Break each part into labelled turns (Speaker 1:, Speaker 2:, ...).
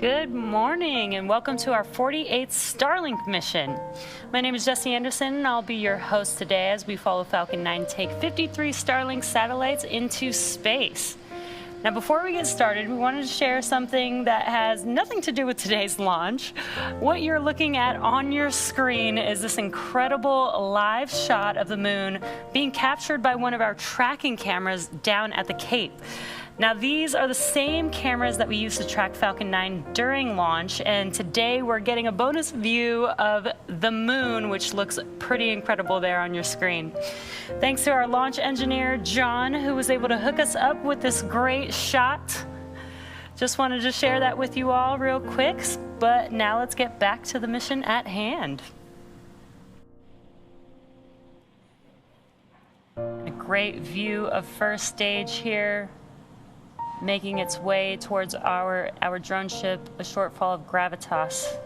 Speaker 1: Good morning and welcome to our 48th Starlink mission. My name is Jesse Anderson and I'll be your host today as we follow Falcon 9 take 53 Starlink satellites into space. Now before we get started, we wanted to share something that has nothing to do with today's launch. What you're looking at on your screen is this incredible live shot of the moon being captured by one of our tracking cameras down at the Cape. Now these are the same cameras that we used to track Falcon 9 during launch, and today we're getting a bonus view of the moon, which looks pretty incredible there on your screen. Thanks to our launch engineer, John, who was able to hook us up with this great shot. Just wanted to share that with you all real quick, but now let's get back to the mission at hand. A great view of first stage here, making its way towards our drone ship, a Shortfall of Gravitas.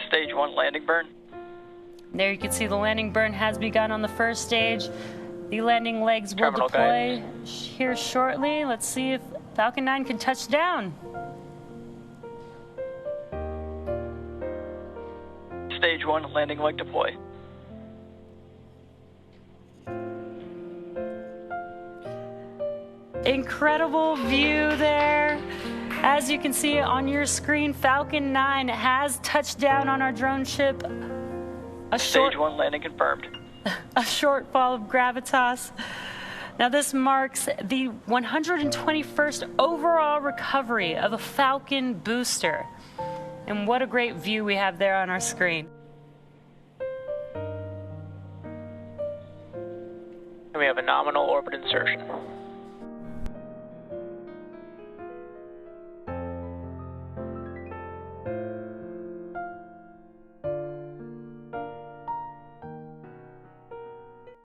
Speaker 2: Stage 1 landing burn.
Speaker 1: There you can see the landing burn has begun on the first stage. The landing legs will
Speaker 2: Terminal
Speaker 1: deploy here shortly. Let's see if Falcon 9 can touch down.
Speaker 2: Stage 1 landing leg deploy.
Speaker 1: Incredible view there. As you can see on your screen, Falcon 9 has touched down on our drone ship.
Speaker 2: Stage 1 landing confirmed.
Speaker 1: A Shortfall of Gravitas. Now this marks the 121st overall recovery of a Falcon booster. And what a great view we have there on our screen.
Speaker 2: And we have a nominal orbit insertion.